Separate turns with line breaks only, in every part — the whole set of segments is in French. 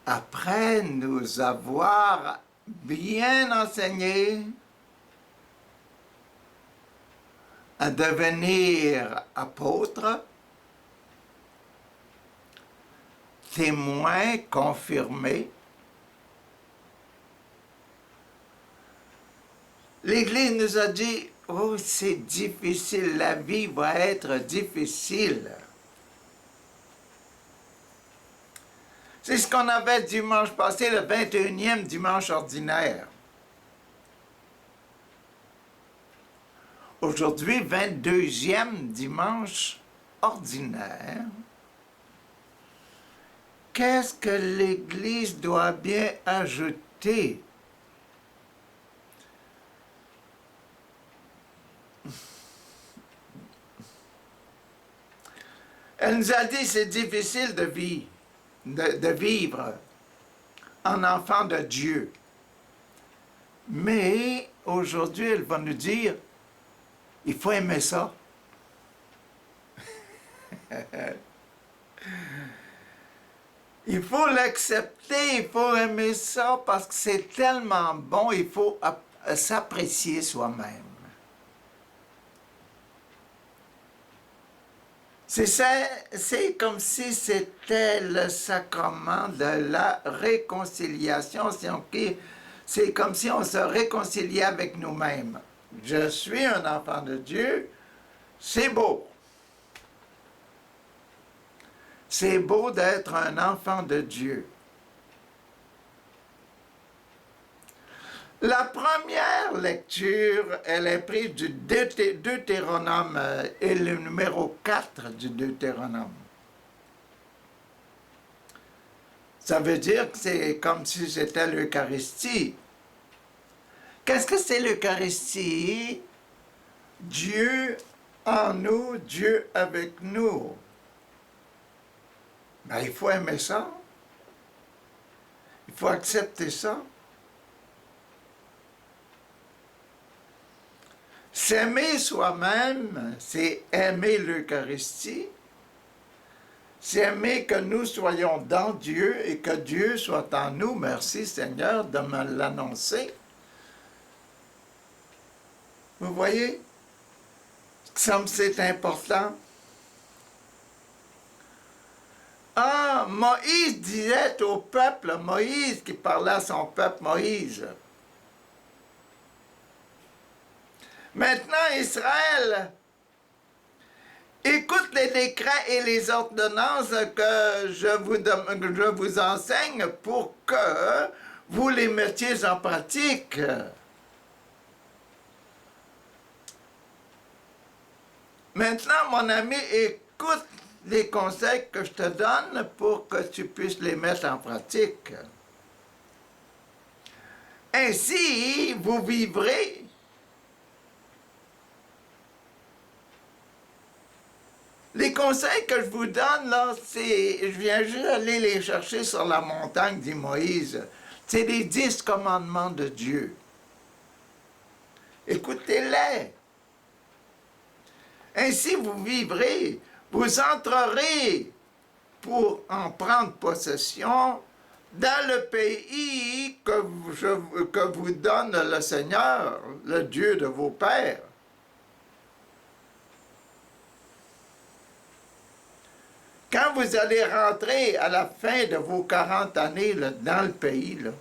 après nous avoir bien enseigné à devenir apôtres, témoins confirmés, l'Église nous a dit, oh, c'est difficile, la vie va être difficile. C'est ce qu'on avait dimanche passé, le 21e dimanche ordinaire. Aujourd'hui, 22e dimanche ordinaire. Qu'est-ce que l'Église doit bien ajouter? Elle nous a dit c'est difficile de vivre en enfant de Dieu. Mais aujourd'hui, elle va nous dire, il faut aimer ça. Il faut l'accepter, il faut aimer ça parce que c'est tellement bon, il faut s'apprécier soi-même. C'est comme si c'était le sacrement de la réconciliation. C'est comme si on se réconciliait avec nous-mêmes. Je suis un enfant de Dieu, c'est beau. C'est beau d'être un enfant de Dieu. La première lecture, elle est prise du Deutéronome et le numéro 4 du Deutéronome. Ça veut dire que c'est comme si c'était l'Eucharistie. Qu'est-ce que c'est l'Eucharistie? Dieu en nous, Dieu avec nous. Ben, il faut aimer ça. Il faut accepter ça. S'aimer soi-même, c'est aimer l'Eucharistie. C'est aimer que nous soyons dans Dieu et que Dieu soit en nous. Merci Seigneur de me l'annoncer. Vous voyez? Comme c'est important. Ah, Moïse disait au peuple, Moïse qui parlait à son peuple, Moïse. Maintenant, Israël, écoute les décrets et les ordonnances que je vous enseigne pour que vous les mettiez en pratique. Maintenant, mon ami, écoute les conseils que je te donne pour que tu puisses les mettre en pratique. Ainsi, vous vivrez les conseils que je vous donne, là, je viens juste aller les chercher sur la montagne, dit Moïse. C'est les 10 commandements de Dieu. Écoutez-les. Ainsi vous vivrez, vous entrerez pour en prendre possession dans le pays que vous donne le Seigneur, le Dieu de vos pères. Quand vous allez rentrer à la fin de vos 40 années là, dans le pays, là,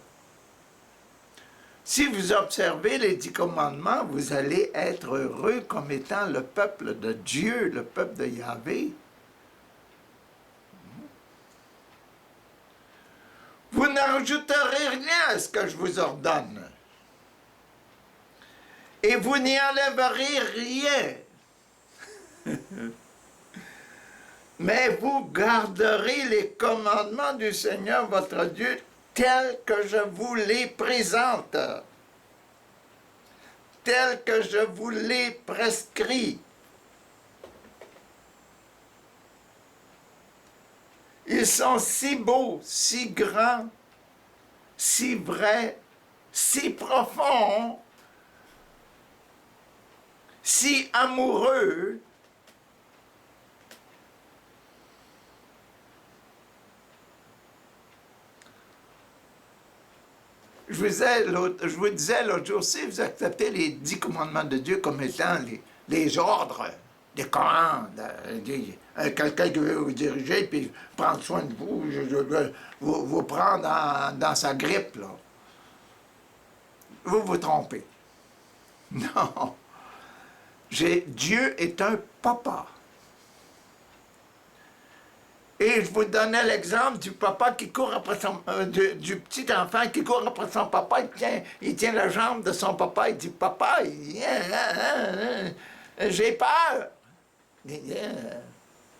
si vous observez les 10 commandements, vous allez être heureux comme étant le peuple de Dieu, le peuple de Yahvé. Vous n'ajouterez rien à ce que je vous ordonne. Et vous n'y enlèverez rien. Mais vous garderez les commandements du Seigneur votre Dieu tels que je vous les présente, tels que je vous les prescris. Ils sont si beaux, si grands, si vrais, si profonds, si amoureux, Je vous disais l'autre jour, si vous acceptez les 10 commandements de Dieu comme étant les ordres, les commandes, quelqu'un qui veut vous diriger puis prendre soin de vous, vous prendre dans sa grippe, là. Vous vous trompez. Non. Dieu est un papa. Et je vous donnais l'exemple du papa qui court après du petit enfant qui court après son papa, il tient la jambe de son papa, il dit, papa, j'ai peur. Il dit,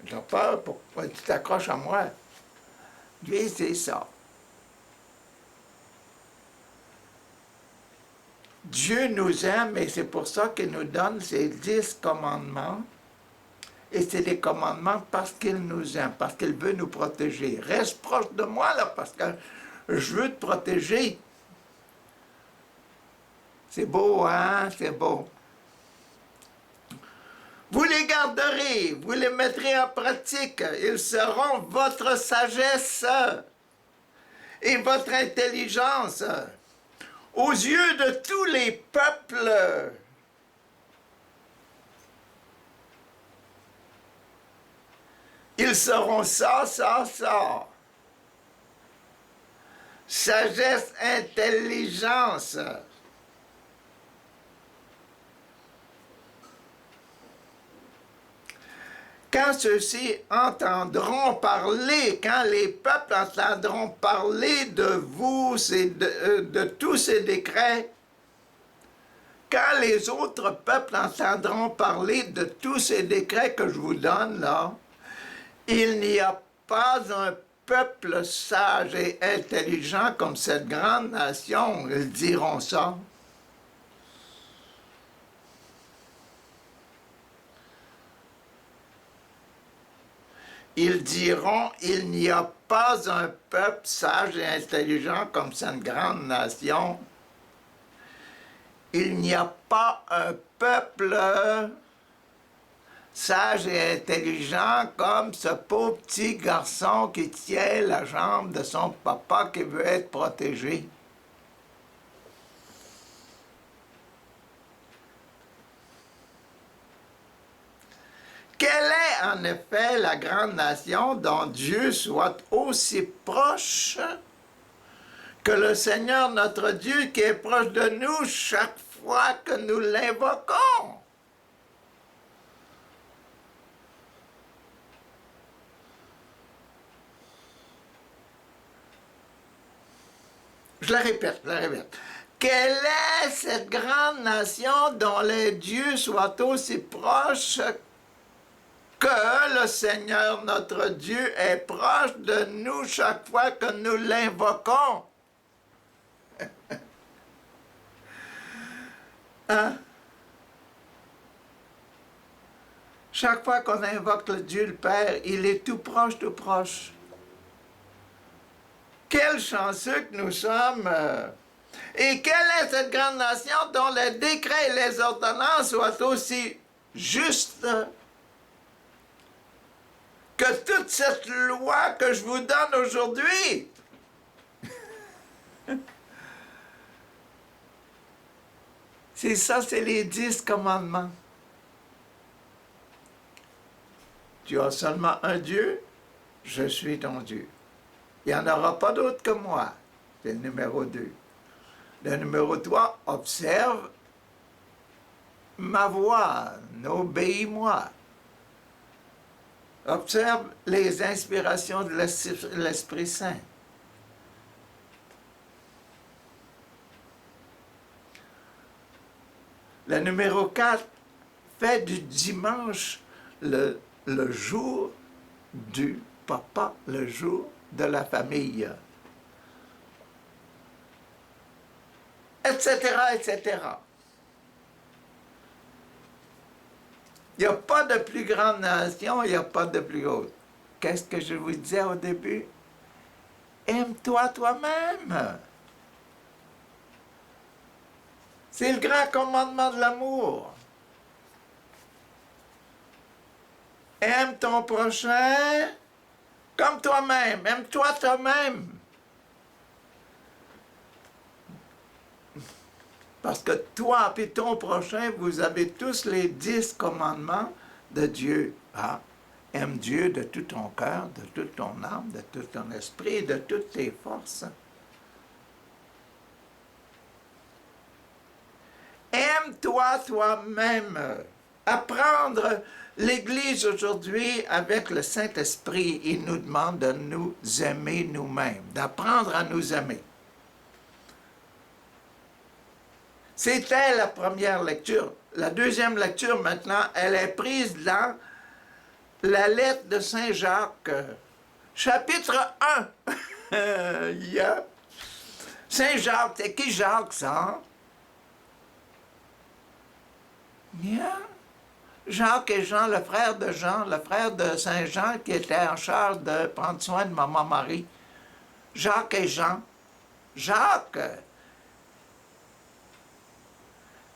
j'ai peur, pourquoi tu t'accroches à moi? Lui, c'est ça. Dieu nous aime et c'est pour ça qu'il nous donne ces 10 commandements. Et c'est des commandements parce qu'il nous aime, parce qu'il veut nous protéger. Reste proche de moi, là, parce que je veux te protéger. C'est beau, hein? C'est beau. Vous les garderez, vous les mettrez en pratique. Ils seront votre sagesse et votre intelligence aux yeux de tous les peuples. Ils seront ça. Sagesse, intelligence. Quand ceux-ci entendront parler, quand les peuples entendront parler de vous, de tous ces décrets, quand les autres peuples entendront parler de tous ces décrets que je vous donne, là, il n'y a pas un peuple sage et intelligent comme cette grande nation, ils diront ça. Ils diront, il n'y a pas un peuple sage et intelligent comme cette grande nation. Il n'y a pas un peuple sage et intelligent comme ce pauvre petit garçon qui tient la jambe de son papa qui veut être protégé. Quelle est en effet la grande nation dont Dieu soit aussi proche que le Seigneur notre Dieu qui est proche de nous chaque fois que nous l'invoquons? Je la répète. Quelle est cette grande nation dont les dieux soient aussi proches que le Seigneur notre Dieu est proche de nous chaque fois que nous l'invoquons? Hein? Chaque fois qu'on invoque le Dieu le Père, il est tout proche, tout proche. Quel chanceux que nous sommes! Et quelle est cette grande nation dont les décrets et les ordonnances soient aussi justes que toute cette loi que je vous donne aujourd'hui? C'est ça, c'est les 10 commandements. Tu as seulement un Dieu, je suis ton Dieu. Il n'y en aura pas d'autre que moi. C'est le numéro 2. Le numéro 3, observe ma voix, obéis-moi. Observe les inspirations de l'Esprit Saint. Le numéro 4, fais du dimanche le jour du papa, le jour de la famille. Etc., etc. Il n'y a pas de plus grande nation, il n'y a pas de plus haute. Qu'est-ce que je vous disais au début? Aime-toi toi-même. C'est le grand commandement de l'amour. Aime ton prochain comme toi-même. Aime-toi toi-même. Parce que toi et ton prochain, vous avez tous les 10 commandements de Dieu. Ah, aime Dieu de tout ton cœur, de toute ton âme, de tout ton esprit, de toutes tes forces. Aime-toi toi-même. Apprendre l'Église aujourd'hui avec le Saint-Esprit, il nous demande de nous aimer nous-mêmes, d'apprendre à nous aimer. C'était la première lecture. La deuxième lecture, maintenant, elle est prise dans la lettre de Saint Jacques, chapitre 1. Il y a Saint Jacques, c'est qui Jacques, ça? Hein? Yeah. Jacques et Jean, le frère de Saint Jean, qui était en charge de prendre soin de Maman Marie. Jacques et Jean. Jacques,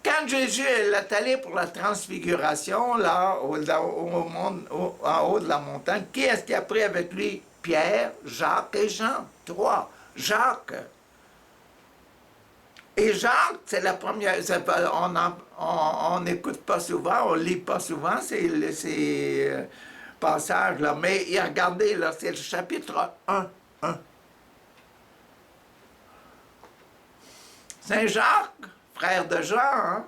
quand Jésus est allé pour la transfiguration, là, en haut de la montagne, qui est-ce qui a pris avec lui? Pierre, Jacques et Jean. 3. Jacques. Et Jacques, c'est la première, on n'écoute pas souvent, on ne lit pas souvent ces passages-là, mais regardez, là, c'est le chapitre 1. Saint Jacques, frère de Jean, hein,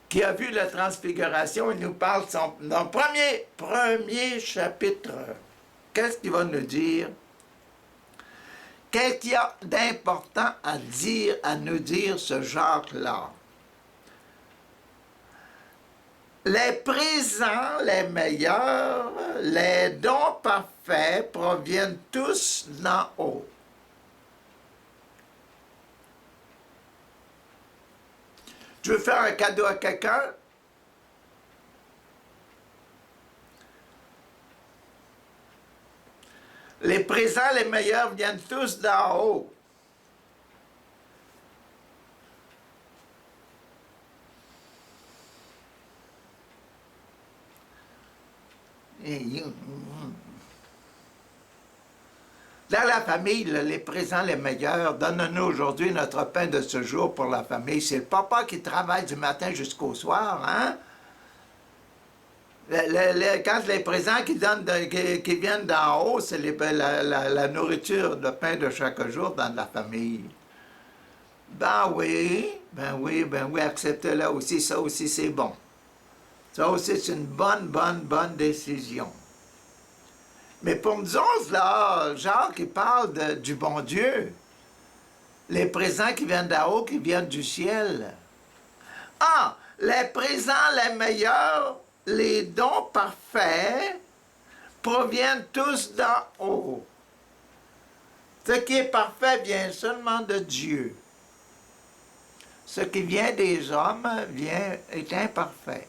qui a vu la transfiguration, il nous parle dans le premier chapitre. Qu'est-ce qu'il va nous dire? Qu'est-ce qu'il y a d'important à nous dire ce Jacques-là? Les présents, les meilleurs, les dons parfaits proviennent tous d'en haut. Tu veux faire un cadeau à quelqu'un? Les présents, les meilleurs viennent tous d'en haut. Dans la famille, les présents les meilleurs, donne-nous aujourd'hui notre pain de ce jour pour la famille. C'est le papa qui travaille du matin jusqu'au soir, hein? Quand les présents qui viennent d'en haut, c'est la nourriture, le pain de chaque jour dans la famille. Ben oui, acceptez-le aussi, ça aussi c'est bon. Ça aussi c'est une bonne décision. Mais pour nous autres, là, Jacques, il parle du bon Dieu. Les présents qui viennent d'en haut, qui viennent du ciel. Ah, les présents les meilleurs, les dons parfaits, proviennent tous d'en haut. Ce qui est parfait vient seulement de Dieu. Ce qui vient des hommes est imparfait.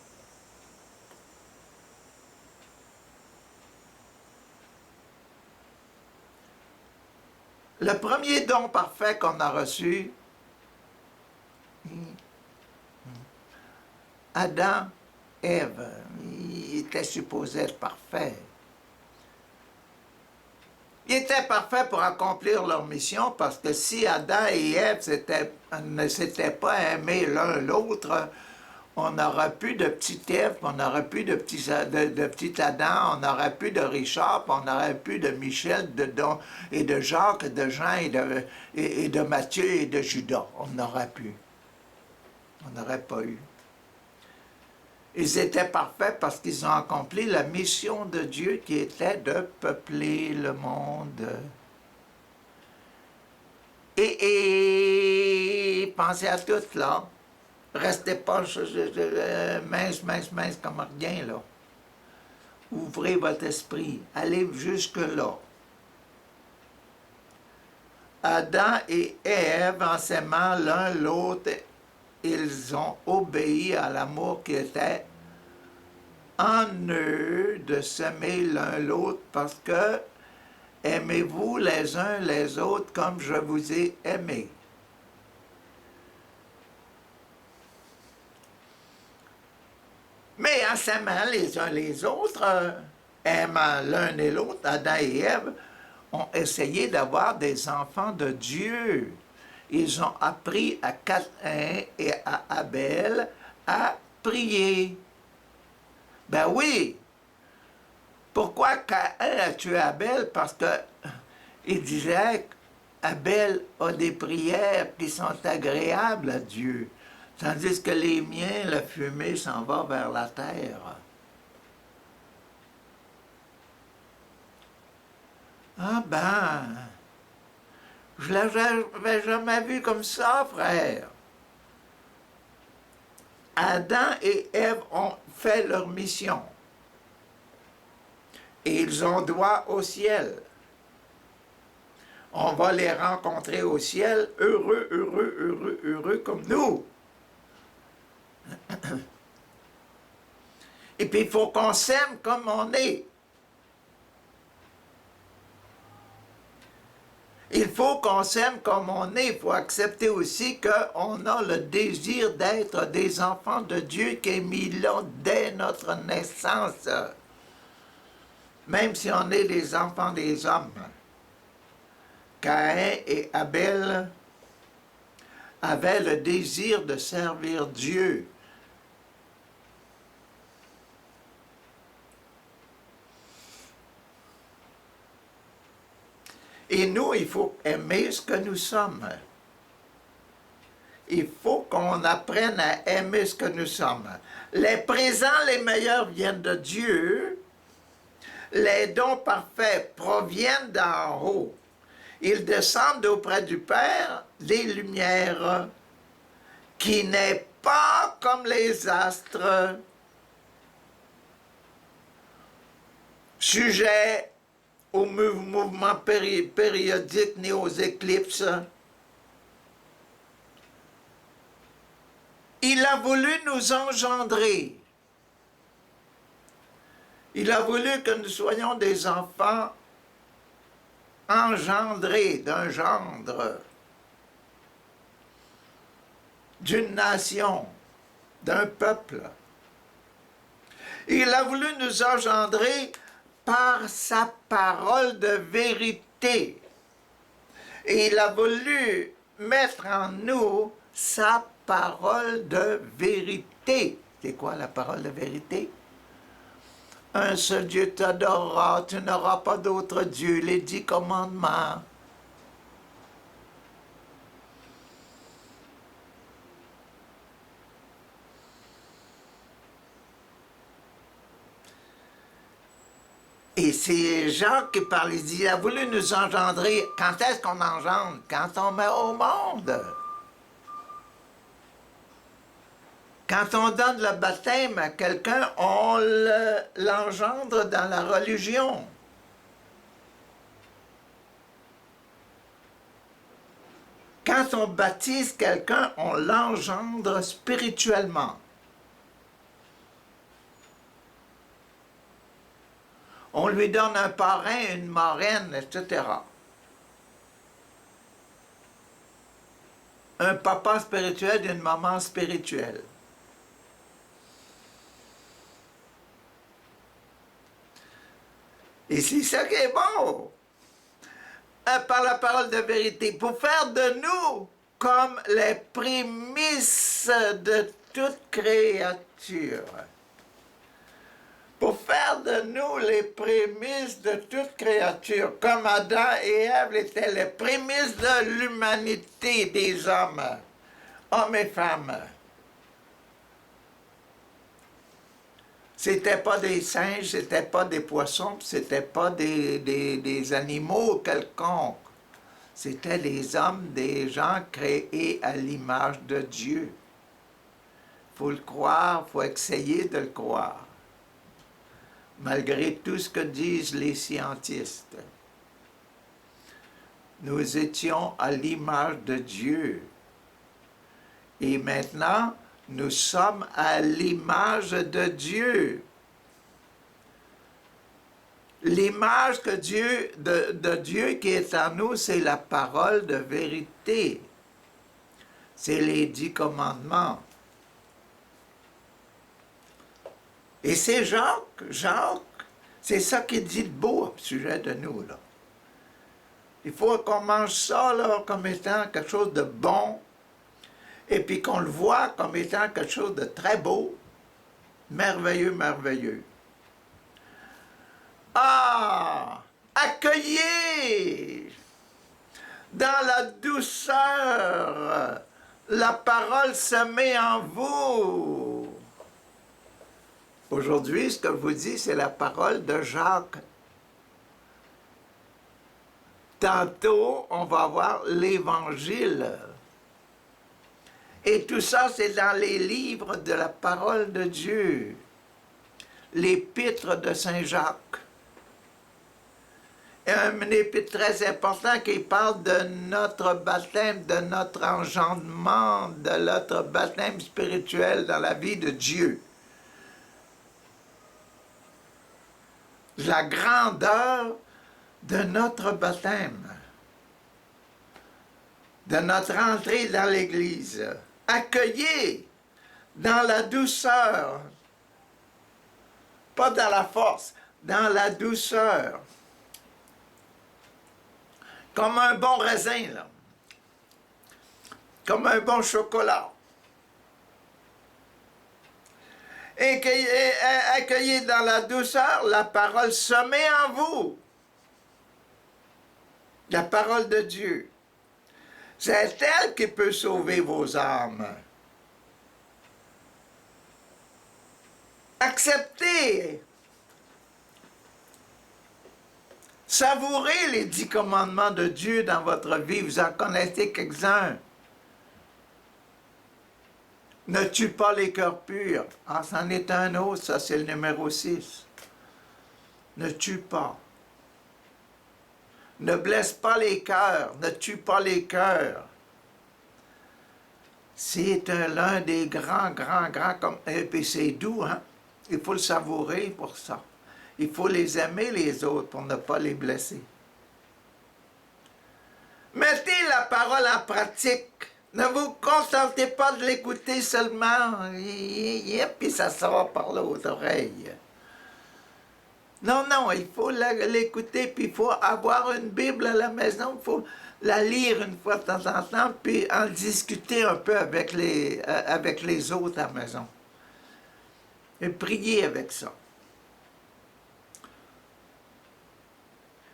Le premier don parfait qu'on a reçu, Adam, Ève, il était supposé être parfait. Il était parfait pour accomplir leur mission parce que si Adam et Ève ne s'étaient pas aimés l'un l'autre, on n'aurait plus de petite Ève, on n'aurait plus de petit Adam, on n'aurait plus de Richard, on n'aurait plus de Michel, et de Jacques, de Jean, et de Matthieu et de Judas. On n'aurait plus. On n'aurait pas eu. Ils étaient parfaits parce qu'ils ont accompli la mission de Dieu qui était de peupler le monde. Et pensez à tout, là. Restez pas mince comme rien, là. Ouvrez votre esprit. Allez jusque-là. Adam et Ève, en s'aimant l'un l'autre, ils ont obéi à l'amour qui était en eux de s'aimer l'un l'autre parce que aimez-vous les uns les autres comme je vous ai aimé. Mais en s'aimant les uns les autres, aimant l'un et l'autre, Adam et Ève ont essayé d'avoir des enfants de Dieu. Ils ont appris à Caïn et à Abel à prier. Ben oui. Pourquoi Caïn a tué Abel? Parce que il disait qu'Abel a des prières qui sont agréables à Dieu, tandis que les miens, la fumée s'en va vers la terre. Ah ben, je ne l'avais jamais vu comme ça, frère. Adam et Ève ont fait leur mission. Et ils ont droit au ciel. On va les rencontrer au ciel, heureux, heureux, heureux, heureux comme nous. Et puis il faut qu'on s'aime comme on est. Il faut qu'on s'aime comme on est. Il faut accepter aussi qu'on a le désir d'être des enfants de Dieu qui est mis là dès notre naissance. Même si on est les enfants des hommes. Caïn et Abel avaient le désir de servir Dieu. Et nous, il faut aimer ce que nous sommes. Il faut qu'on apprenne à aimer ce que nous sommes. Les présents les meilleurs viennent de Dieu. Les dons parfaits proviennent d'en haut. Ils descendent auprès du Père des lumières, qui n'est pas comme les astres, sujet aux mouvements périodiques ni aux éclipses. Il a voulu nous engendrer. Il a voulu que nous soyons des enfants engendrés d'un gendre, d'une nation, d'un peuple. Il a voulu nous engendrer par sa parole de vérité. Et il a voulu mettre en nous sa parole de vérité. C'est quoi la parole de vérité? Un seul Dieu t'adorera, tu n'auras pas d'autre Dieu, les 10 commandements. Et c'est Jacques qui parle, il dit, il a voulu nous engendrer. Quand est-ce qu'on engendre? Quand on met au monde. Quand on donne le baptême à quelqu'un, on l'engendre dans la religion. Quand on baptise quelqu'un, on l'engendre spirituellement. On lui donne un parrain, une marraine, etc. Un papa spirituel et une maman spirituelle. Et c'est ça qui est beau. Par la parole de vérité, pour faire de nous comme les prémices de toute créature. Pour faire de nous les prémices de toute créature, comme Adam et Ève étaient les prémices de l'humanité des hommes et femmes. C'était pas des singes, c'était pas des poissons, c'était pas des animaux quelconques. C'était les hommes, des gens créés à l'image de Dieu. Faut le croire, faut essayer de le croire. Malgré tout ce que disent les scientistes. Nous étions à l'image de Dieu. Et maintenant, nous sommes à l'image de Dieu. L'image de Dieu qui est en nous, c'est la parole de vérité. C'est les 10 commandements. Et c'est Jacques, c'est ça qui dit de beau au sujet de nous, là. Il faut qu'on mange ça là, comme étant quelque chose de bon, et puis qu'on le voit comme étant quelque chose de très beau, merveilleux, merveilleux. Ah! Accueillez dans la douceur la parole semée en vous. Aujourd'hui, ce que je vous dis, c'est la parole de Jacques. Tantôt, on va voir l'Évangile. Et tout ça, c'est dans les livres de la parole de Dieu. L'épître de Saint Jacques. Un épître très important qui parle de notre baptême, de notre engendrement, de notre baptême spirituel dans la vie de Dieu. La grandeur de notre baptême, de notre entrée dans l'Église. Accueillir dans la douceur, pas dans la force, dans la douceur. Comme un bon raisin, là. Comme un bon chocolat. Et accueillez dans la douceur la parole semée en vous. La parole de Dieu. C'est elle qui peut sauver vos âmes. Acceptez. Savourez les 10 commandements de Dieu dans votre vie. Vous en connaissez quelques-uns. Ne tue pas les cœurs purs. Ah, c'en est un autre, ça c'est le numéro 6. Ne tue pas. Ne blesse pas les cœurs, ne tue pas les cœurs. C'est l'un des grands, et puis c'est doux, hein? Il faut le savourer pour ça. Il faut les aimer les autres pour ne pas les blesser. Mettez la parole en pratique. Ne vous contentez pas de l'écouter seulement, et puis ça sort par l'autre oreille. Non, non, il faut l'écouter, puis il faut avoir une Bible à la maison, il faut la lire une fois de temps en temps, puis en discuter un peu avec les autres à la maison. Et prier avec ça.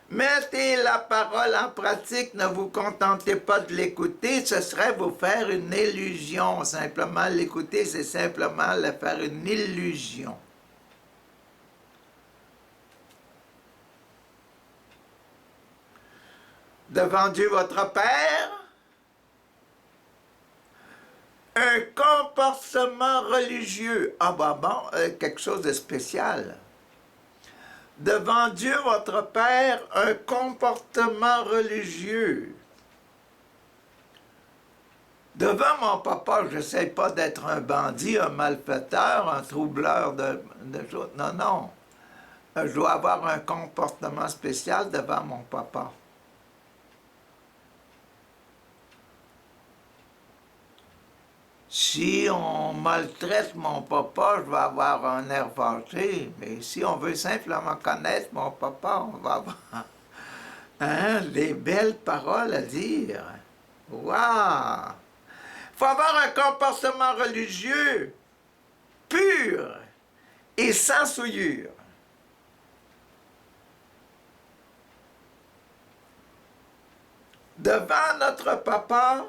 Mettez la parole en pratique, ne vous contentez pas de l'écouter, ce serait vous faire une illusion. Simplement l'écouter, c'est simplement le faire une illusion. Devant Dieu votre Père, un comportement religieux. Ah bah bon, quelque chose de spécial. Devant Dieu votre Père, un comportement religieux. Devant mon papa, je n'essaie pas d'être un bandit, un malfaiteur, un troubleur de choses. Non, non. Je dois avoir un comportement spécial devant mon papa. Si on maltraite mon papa, je vais avoir un air fâché. Mais si on veut simplement connaître mon papa, on va avoir des belles paroles à dire. Waouh! Il faut avoir un comportement religieux pur et sans souillure. Devant notre papa,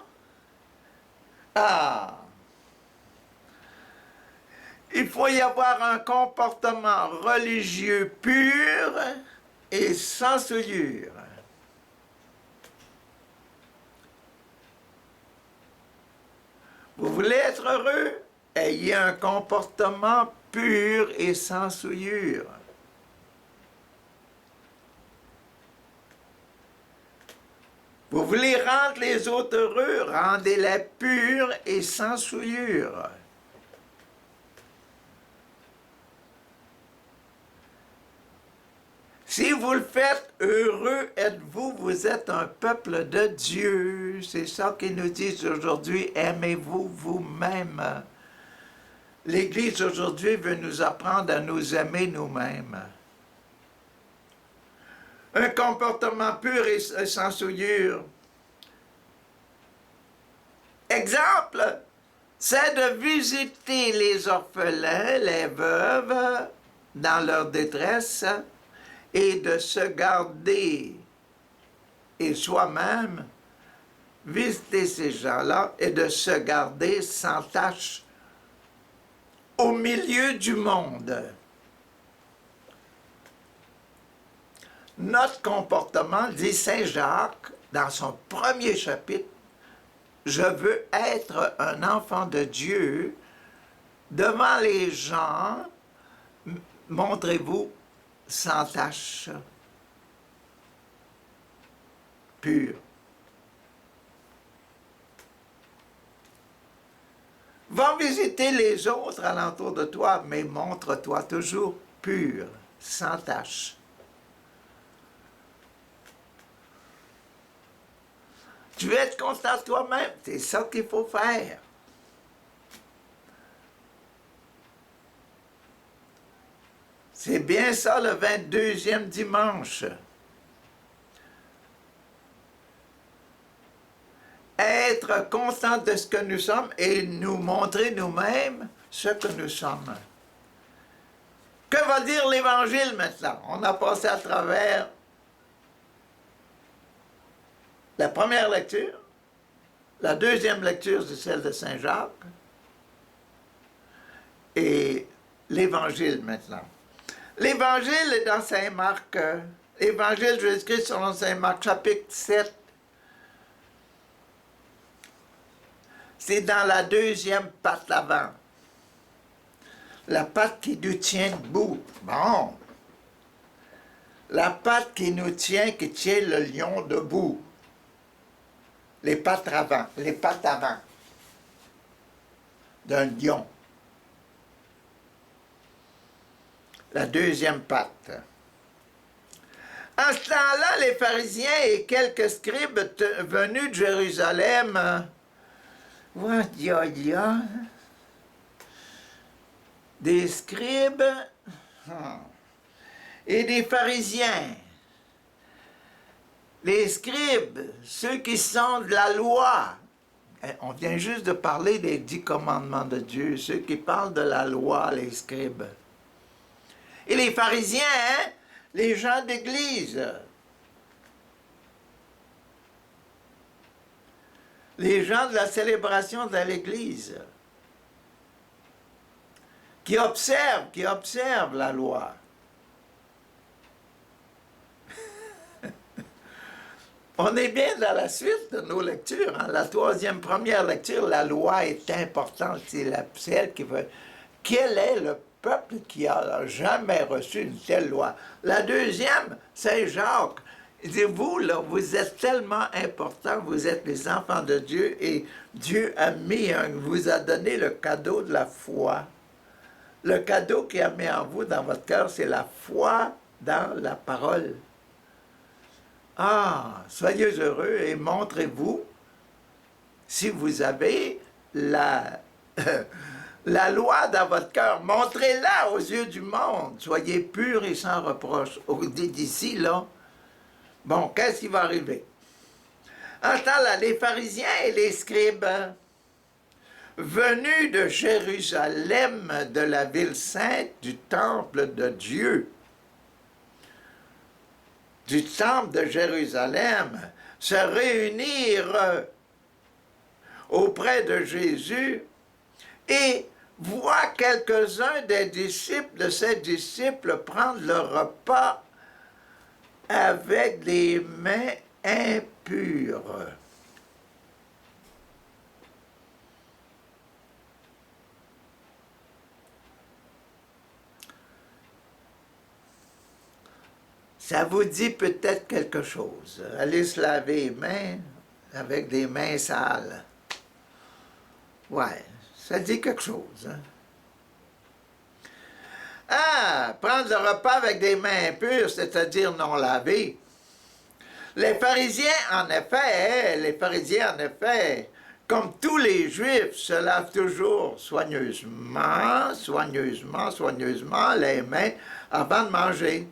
il faut y avoir un comportement religieux pur et sans souillure. Vous voulez être heureux? Ayez un comportement pur et sans souillure. Vous voulez rendre les autres heureux? Rendez-les purs et sans souillure. Si vous le faites, heureux êtes-vous, vous êtes un peuple de Dieu. C'est ça qu'ils nous disent aujourd'hui, aimez-vous vous-même. L'Église aujourd'hui veut nous apprendre à nous aimer nous-mêmes. un comportement pur et sans souillure. Exemple, c'est de visiter les orphelins, les veuves, dans leur détresse, et de se garder, et soi-même, visiter ces gens-là, et de se garder sans tache au milieu du monde. Notre comportement, dit Saint Jacques, dans son premier chapitre, je veux être un enfant de Dieu. Devant les gens, montrez-vous sans tache, pur. Va visiter les autres alentour de toi, mais montre-toi toujours pur, sans tache. Tu veux être constant de toi-même, c'est ça qu'il faut faire. C'est bien ça le 22e dimanche. Être constant de ce que nous sommes et nous montrer nous-mêmes ce que nous sommes. Que va dire l'Évangile maintenant? On a passé à travers la première lecture, la deuxième lecture, c'est celle de Saint Jacques, et l'Évangile maintenant. L'Évangile est dans Saint Marc, l'Évangile de Jésus-Christ selon Saint Marc, chapitre 7. C'est dans la deuxième patte avant. La patte qui nous tient debout. Bon. La patte qui nous tient, qui tient le lion debout. Les pattes avant d'un lion. La deuxième patte. En ce temps-là, les pharisiens et quelques scribes venus de Jérusalem, des scribes et des pharisiens. Les scribes, ceux qui sont de la loi. On vient juste de parler des 10 commandements de Dieu, ceux qui parlent de la loi, les scribes. Et les pharisiens, les gens d'église. Les gens de la célébration de l'église. Qui observent la loi. On est bien dans la suite de nos lectures. Hein? La première lecture, la loi est importante. C'est elle qui veut. Quel est le peuple qui a jamais reçu une telle loi? La deuxième, Saint Jacques. Il dit, vous, là, vous êtes tellement importants, vous êtes les enfants de Dieu, et Dieu vous a donné le cadeau de la foi. Le cadeau qu'il a mis en vous, dans votre cœur, c'est la foi dans la parole. Ah, soyez heureux et montrez-vous, si vous avez la loi dans votre cœur, montrez-la aux yeux du monde. Soyez purs et sans reproche. D'ici, là, bon, qu'est-ce qui va arriver? En ce temps-là, les pharisiens et les scribes, venus de Jérusalem, de la ville sainte, du temple de Dieu, du temple de Jérusalem, se réunirent auprès de Jésus et voient quelques-uns des disciples, de ses disciples, prendre le repas avec des mains impures. Ça vous dit peut-être quelque chose. Allez se laver les mains avec des mains sales. Ouais, ça dit quelque chose. Hein? Ah, prendre le repas avec des mains impures, c'est-à-dire non lavées. Les pharisiens, en effet, comme tous les Juifs, se lavent toujours soigneusement les mains avant de manger.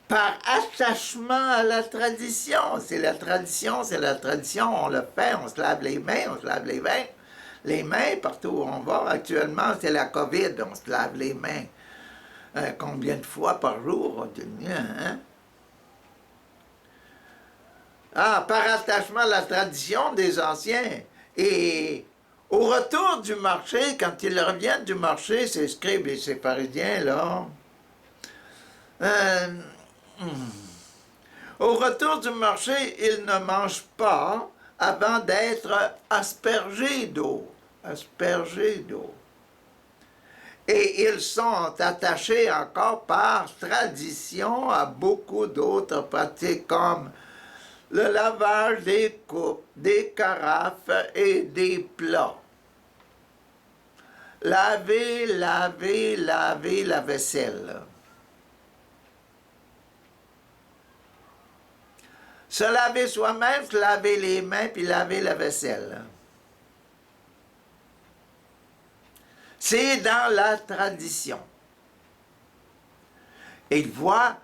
par attachement à la tradition. C'est la tradition, on le fait, on se lave les mains, on se lave les mains partout où on va. Actuellement, c'est la COVID, on se lave les mains. Combien de fois par jour? Hein? Ah, par attachement à la tradition des anciens. Et au retour du marché, quand ils reviennent du marché, ces scribes et ces pharisiens, là, au retour du marché, ils ne mangent pas avant d'être aspergés d'eau. Aspergés d'eau. Et ils sont attachés encore par tradition à beaucoup d'autres pratiques comme le lavage des coupes, des carafes et des plats. Laver la vaisselle. Se laver soi-même, se laver les mains, puis laver la vaisselle. C'est dans la tradition. Et il voit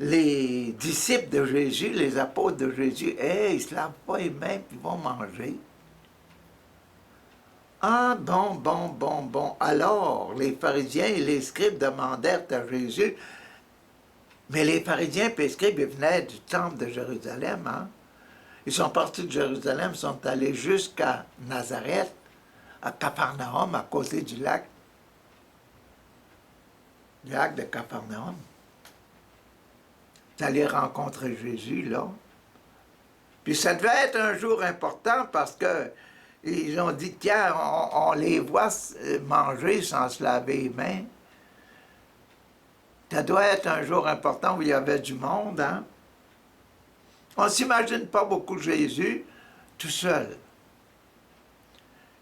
les disciples de Jésus, les apôtres de Jésus, ils ne se lavent pas les mains, puis ils vont manger. Ah, bon. Alors, les pharisiens et les scribes demandèrent à Jésus, mais les pharisiens et les scribes, ils venaient du temple de Jérusalem, hein? Ils sont partis de Jérusalem, ils sont allés jusqu'à Nazareth, à Capharnaüm, à côté du lac de Capharnaüm. Ils sont allés rencontrer Jésus, là. Puis ça devait être un jour important parce que ils ont dit, tiens, on les voit manger sans se laver les mains. Ça doit être un jour important où il y avait du monde, hein? On ne s'imagine pas beaucoup Jésus tout seul.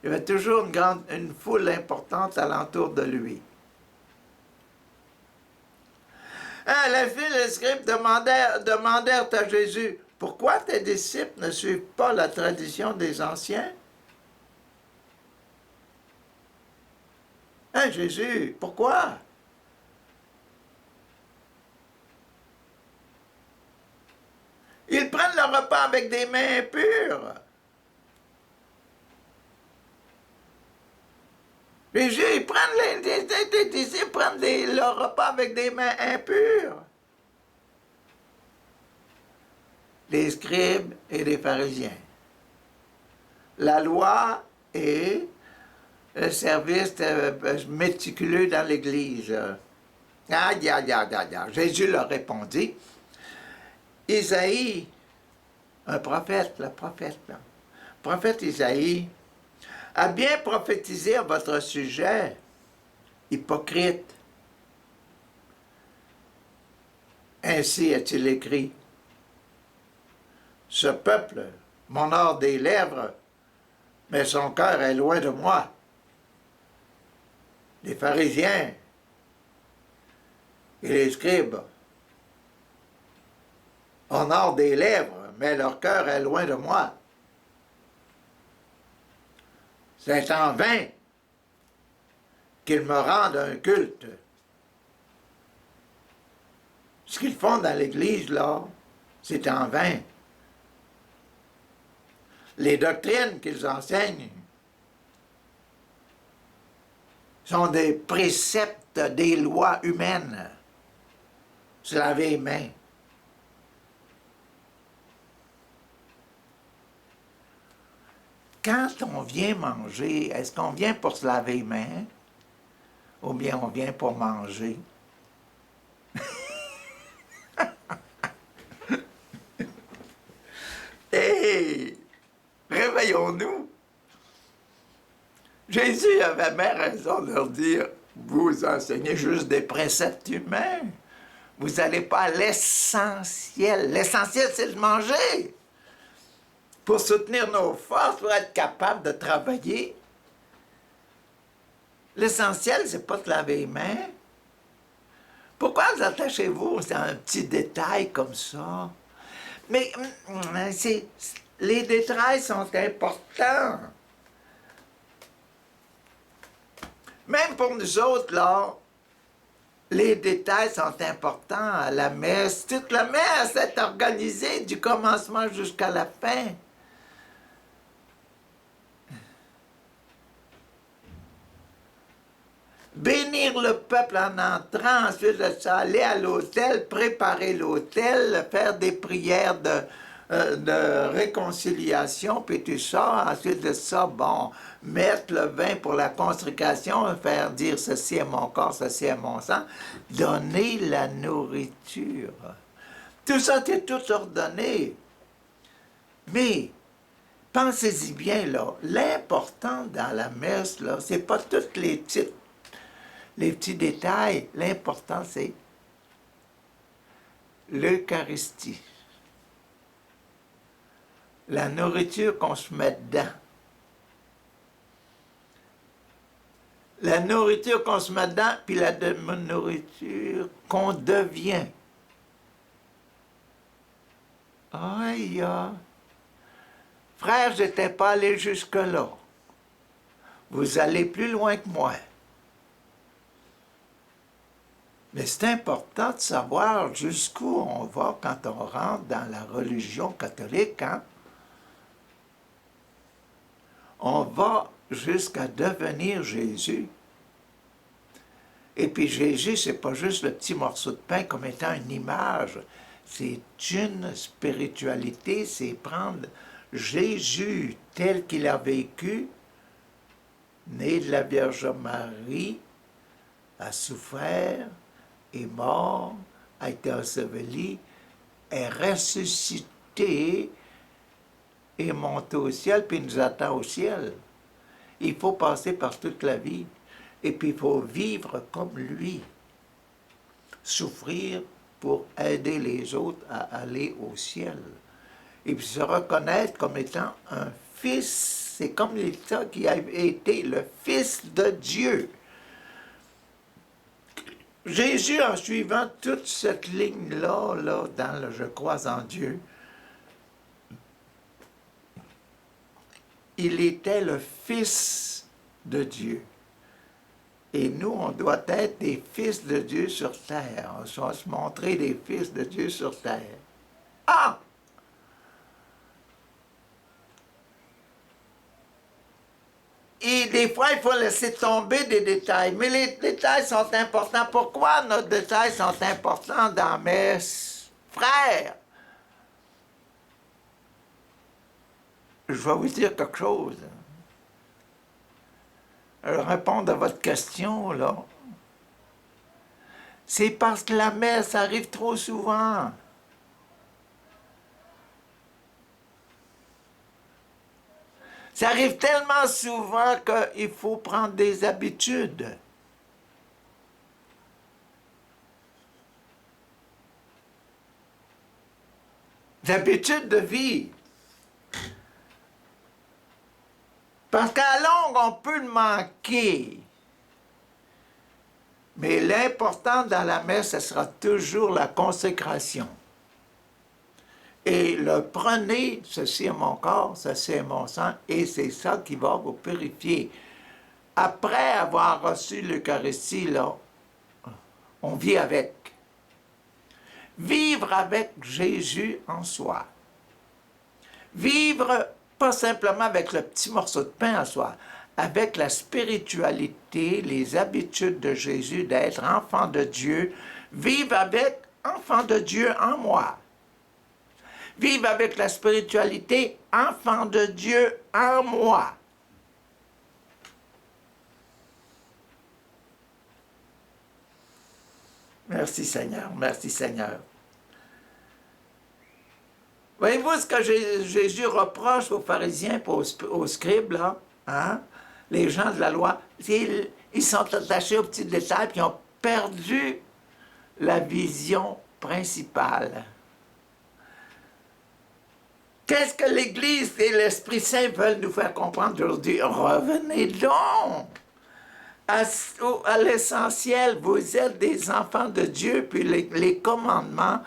Il y avait toujours une foule importante alentour de lui. Les filles et les scribes demandèrent à Jésus, « Pourquoi tes disciples ne suivent pas la tradition des anciens? » Jésus, pourquoi? Ils prennent le repas avec des mains impures. Jésus, les disciples prennent leur repas avec des mains impures. Les scribes et les pharisiens. La loi et le service méticuleux dans l'Église. Jésus leur répondit. Isaïe, un prophète, le prophète Isaïe, a bien prophétisé à votre sujet, hypocrite. Ainsi est-il écrit. Ce peuple m'honore des lèvres, mais son cœur est loin de moi. Les pharisiens et les scribes honorent des lèvres, mais leur cœur est loin de moi. C'est en vain qu'ils me rendent un culte. Ce qu'ils font dans l'Église, là, c'est en vain. Les doctrines qu'ils enseignent sont des préceptes des lois humaines. Se laver les mains. Quand on vient manger, est-ce qu'on vient pour se laver les mains ou bien on vient pour manger? Hey! Réveillons-nous! Jésus avait bien raison de leur dire, vous enseignez juste des préceptes humains. Vous n'allez pas à l'essentiel. L'essentiel, c'est de manger. Pour soutenir nos forces, pour être capable de travailler. L'essentiel, c'est pas de laver les mains. Pourquoi vous attachez-vous à un petit détail comme ça? Mais les détails sont importants. Même pour nous autres, là, Les détails sont importants à la messe. Toute la messe est organisée du commencement jusqu'à la fin. Bénir le peuple en entrant, ensuite de ça, aller à l'autel, préparer l'autel, faire des prières de réconciliation, puis tout ça. Ensuite de ça, bon, mettre le vin pour la consécration, faire dire ceci est mon corps, ceci est mon sang, donner la nourriture. Tout ça, c'est tout ordonné. Mais, pensez-y bien, là, l'important dans la messe, là, c'est pas toutes les petits détails. L'important, c'est l'Eucharistie. La nourriture qu'on se met dedans. La nourriture qu'on se met dedans, puis la nourriture qu'on devient. Aïe! Frère, je n'étais pas allé jusque-là. Vous allez plus loin que moi. Mais c'est important de savoir jusqu'où on va quand on rentre dans la religion catholique. Hein? On va jusqu'à devenir Jésus. Et puis Jésus, c'est pas juste le petit morceau de pain comme étant une image. C'est une spiritualité, c'est prendre Jésus tel qu'il a vécu, né de la Vierge Marie, a souffert, est mort, a été enseveli, est ressuscité, est monté au ciel, puis nous attend au ciel. Il faut passer par toute la vie, et puis il faut vivre comme lui, souffrir pour aider les autres à aller au ciel. Et puis se reconnaître comme étant un fils, c'est comme ça qui a été le fils de Dieu. Jésus, en suivant toute cette ligne-là, là, dans le « Je crois en Dieu », il était le Fils de Dieu. Et nous, on doit être des fils de Dieu sur terre. On doit se montrer des fils de Dieu sur terre. Ah! Et des fois, il faut laisser tomber des détails. Mais les détails sont importants. Pourquoi nos détails sont importants dans la messe? Frère, je vais vous dire quelque chose. Répondre à votre question, là. C'est parce que la messe arrive trop souvent. Ça arrive tellement souvent qu'il faut prendre des habitudes. Des habitudes de vie. Parce qu'à longue, on peut le manquer. Mais l'important dans la messe, ce sera toujours la consécration. Et le prenez, ceci est mon corps, ceci est mon sang, et c'est ça qui va vous purifier. Après avoir reçu l'Eucharistie, là, on vit avec. Vivre avec Jésus en soi. Vivre pas simplement avec le petit morceau de pain en soi, avec la spiritualité, les habitudes de Jésus d'être enfant de Dieu. Vivre avec enfant de Dieu en moi. Vivre avec la spiritualité, enfant de Dieu en moi. Merci Seigneur, merci Seigneur. Voyez-vous ce que Jésus reproche aux pharisiens et aux scribes, là, hein? Les gens de la loi, ils sont attachés aux petits détails et ont perdu la vision principale. Qu'est-ce que l'Église et l'Esprit Saint veulent nous faire comprendre aujourd'hui? Revenez donc à l'essentiel. Vous êtes des enfants de Dieu, puis les commandements,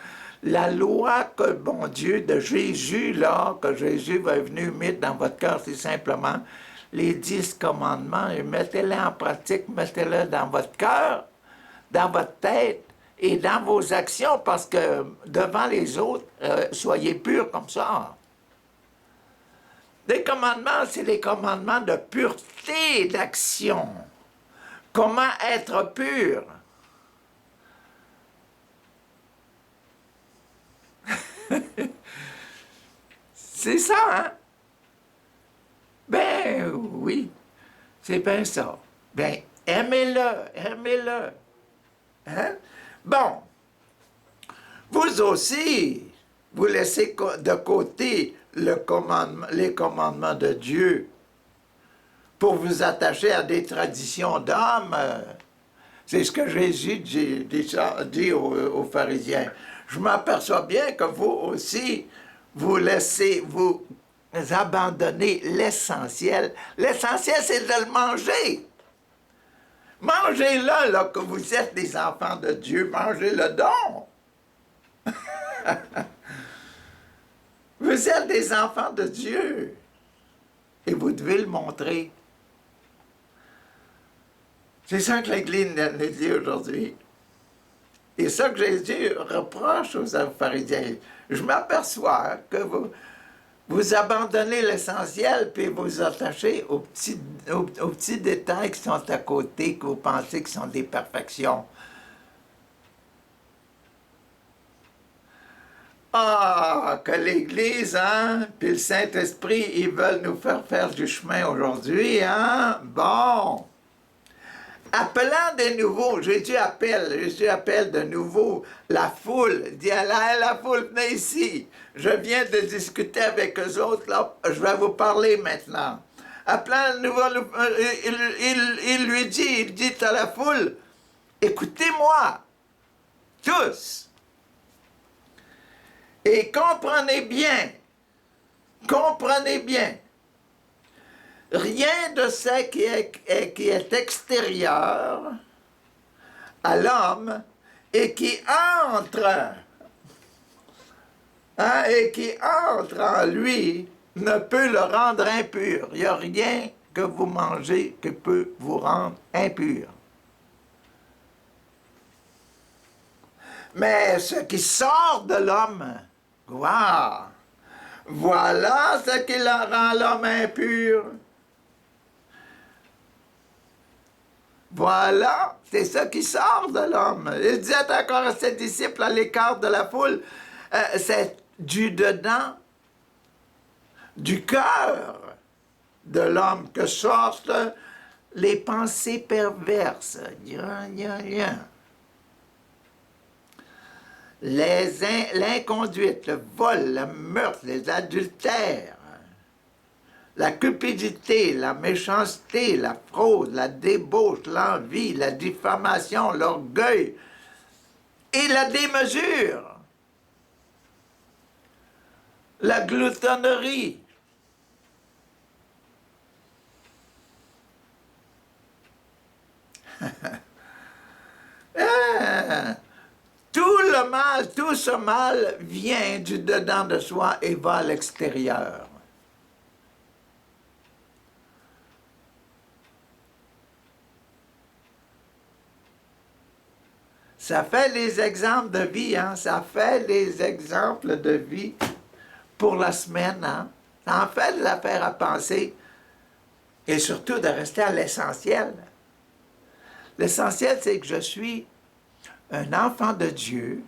la loi que, bon Dieu, de Jésus, là, que Jésus va venir mettre dans votre cœur, c'est simplement les 10 commandements, et mettez-les en pratique, mettez-les dans votre cœur, dans votre tête et dans vos actions, parce que devant les autres, soyez purs comme ça. Les commandements, c'est les commandements de pureté d'action. Comment être pur? C'est ça, hein? Ben oui, c'est bien ça. Ben, aimez-le, aimez-le. Hein? Bon, vous aussi, vous laissez de côté les commandements de Dieu pour vous attacher à des traditions d'hommes. C'est ce que Jésus dit aux pharisiens. Je m'aperçois bien que vous aussi, vous abandonner l'essentiel. L'essentiel, c'est de le manger. Mangez-le, là, que vous êtes des enfants de Dieu. Mangez-le donc. Vous êtes des enfants de Dieu. Et vous devez le montrer. C'est ça que l'Église nous dit aujourd'hui. Et ça que Jésus reproche aux pharisiens. Je m'aperçois que vous abandonnez l'essentiel, puis vous attachez aux petits détails qui sont à côté, que vous pensez qui sont des perfections. Ah, que l'Église, hein, puis le Saint-Esprit, ils veulent nous faire du chemin aujourd'hui, hein? Bon. Appelant de nouveau, Jésus appelle de nouveau la foule, il dit à la foule, venez ici, je viens de discuter avec eux autres, là, je vais vous parler maintenant. Appelant de nouveau, il dit à la foule, écoutez-moi, tous, et comprenez bien, rien de ce qui est extérieur à l'homme et qui entre, en lui ne peut le rendre impur. Il n'y a rien que vous mangez qui peut vous rendre impur. Mais ce qui sort de l'homme, voilà ce qui rend l'homme impur. Voilà, c'est ça qui sort de l'homme. Il disait encore à ses disciples à l'écart de la foule, c'est du dedans, du cœur de l'homme que sortent les pensées perverses. L'inconduite, le vol, le meurtre, les adultères, la cupidité, la méchanceté, la fraude, la débauche, l'envie, la diffamation, l'orgueil et la démesure, la gloutonnerie. Tout le mal, tout ce mal vient du dedans de soi et va à l'extérieur. Ça fait les exemples de vie, hein? Ça fait les exemples de vie pour la semaine, hein? Ça en fait de l'affaire à penser et surtout de rester à l'essentiel. L'essentiel, c'est que je suis un enfant de Dieu.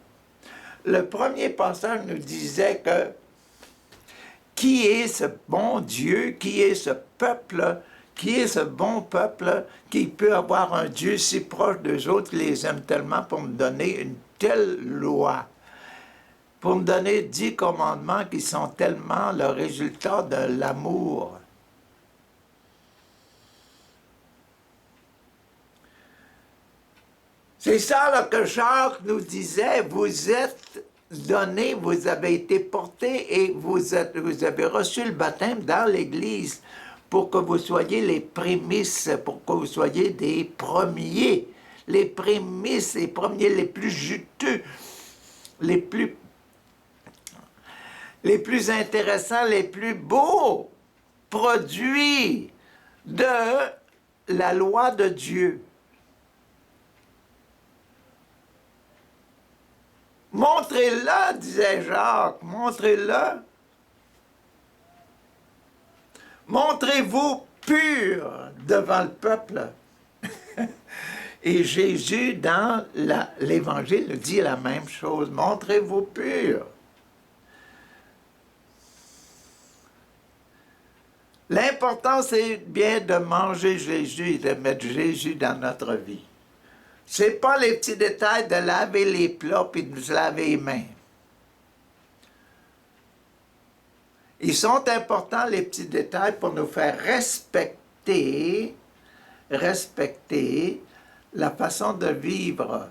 Le premier pasteur nous disait que qui est ce bon Dieu, qui est ce peuple, qui est ce bon peuple qui peut avoir un Dieu si proche d'eux autres, qui les aime tellement pour me donner une telle loi, pour me donner 10 commandements qui sont tellement le résultat de l'amour. C'est ça là, que Jacques nous disait, vous êtes donnés, vous avez été portés et vous avez reçu le baptême dans l'Église pour que vous soyez les prémices, pour que vous soyez des premiers, les prémices, les premiers, les plus juteux, les plus intéressants, les plus beaux produits de la loi de Dieu. Montrez-le, disait Jacques, montrez-le. Montrez-vous pur devant le peuple. Et Jésus, dans l'Évangile, dit la même chose. Montrez-vous pur. L'important, c'est bien de manger Jésus et de mettre Jésus dans notre vie. C'est pas les petits détails de laver les plats puis de se laver les mains. Ils sont importants, les petits détails, pour nous faire respecter la façon de vivre.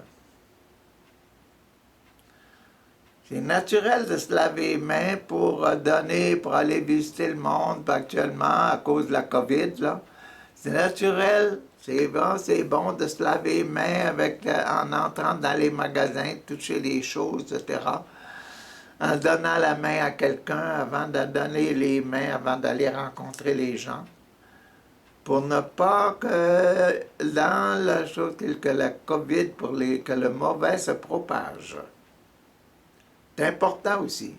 C'est naturel de se laver les mains pour aller visiter le monde actuellement à cause de la COVID, là. C'est naturel, c'est bon de se laver les mains en entrant dans les magasins, toucher les choses, etc. En donnant la main à quelqu'un avant de donner les mains, avant d'aller rencontrer les gens. Pour ne pas que dans la chose que la COVID, que le mauvais se propage. C'est important aussi.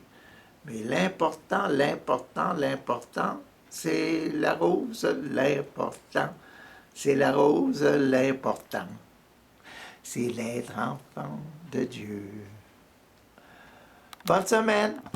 Mais l'important, c'est la rose, l'important. C'est la rose, l'important. C'est l'être enfant de Dieu. Bonne semaine!